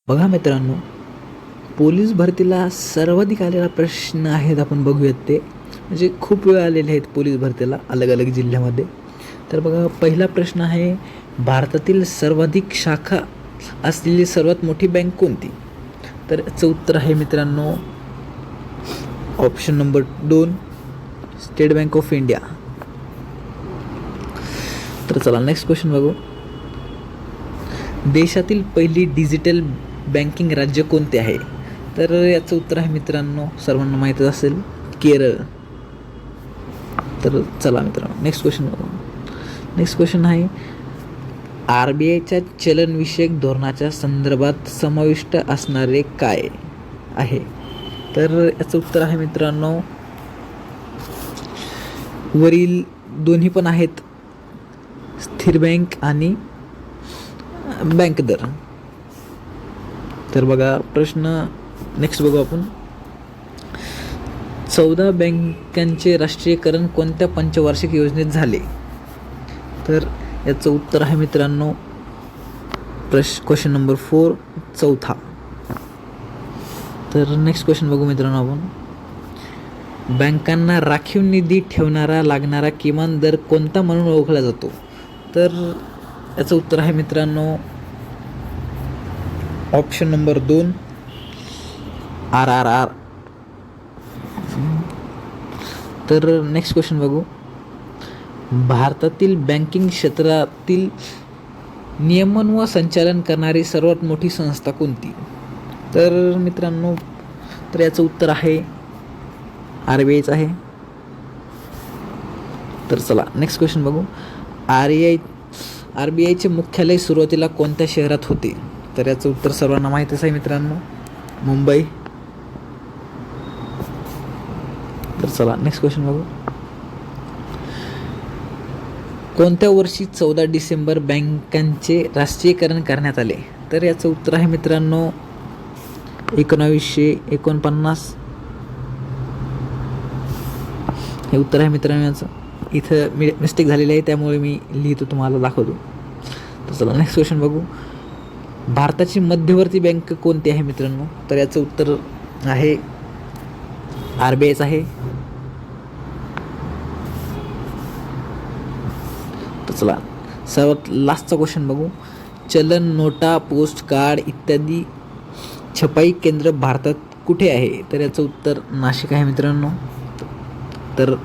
बघा मित्रांनो, पोलीस भरतीला सर्वाधिक आलेला प्रश्न आहेत, आपण बघूयात ते. म्हणजे खूप वेळ आलेले आहेत पोलीस भरतीला अलग अलग जिल्ह्यामध्ये. तर बघा, पहिला प्रश्न आहे, भारतातील सर्वाधिक शाखा असलेली सर्वात मोठी बँक कोणती? तर याचं उत्तर आहे मित्रांनो, option number 2, state bank of India. तर चला नेक्स्ट क्वेश्चन बघू. देशातील पहिली डिजिटल बँकिंग राज्य कोणते आहे? तर याचं उत्तर आहे मित्रांनो, सर्वांना माहीतच असेल, केरळ. तर चला मित्रांनो नेक्स्ट क्वेश्चन बघू. नेक्स्ट क्वेश्चन आहे, RBIच्या चलनविषयक धोरणाच्या संदर्भात समाविष्ट असणारे काय आहे? तर याचं उत्तर आहे मित्रांनो, वरील दोन्ही पण आहेत, स्थिर बँक आणि बँक दर. तर बघा प्रश्न नेक्स्ट बघू आपण. 14 बँकांचे राष्ट्रीयकरण कोणत्या पंचवार्षिक योजनेत झाले? तर याचं उत्तर आहे मित्रांनो, क्वेश्चन नंबर 4, चौथा. तर नेक्स्ट क्वेश्चन बघू मित्रांनो आपण. बँकांना राखीव निधी ठेवणारा लागणारा किमान दर कोणता म्हणून ओळखला जातो? तर याचं उत्तर आहे मित्रांनो, ऑप्शन नंबर 2, RRR. तर नेक्स्ट क्वेश्चन बघू. भारतातील बँकिंग क्षेत्रातील नियमन व संचालन करणारी सर्वात मोठी संस्था कोणती? तर मित्रांनो, तर याचं उत्तर आहे RBIच आहे. तर चला नेक्स्ट क्वेश्चन बघू. RBIचे मुख्यालय सुरुवातीला कोणत्या शहरात होते? तर याचं उत्तर सर्वांना माहीतच आहे मित्रांनो, मुंबई. तर चला नेक्स्ट क्वेश्चन बघू. कोणत्या वर्षी 14 डिसेंबर बँकांचे राष्ट्रीयकरण करण्यात आले? तर याचं उत्तर आहे मित्रांनो, 1949. हे उत्तर आहे मित्रांनो याचं. इथं मिस्टेक झालेली आहे, त्यामुळे मी लिहितो, तुम्हाला दाखवतो. तर चला नेक्स्ट क्वेश्चन बघू. भारताची मध्यवर्ती बँक कोणती आहे मित्रांनो? तर याचं उत्तर आहे RBIच आहे. तर चला सर्वात लास्टचा क्वेश्चन बघू. चलन, नोटा, पोस्ट कार्ड इत्यादी छपाई केंद्र भारतात कुठे आहे? तर याचं उत्तर नाशिक आहे मित्रांनो. तर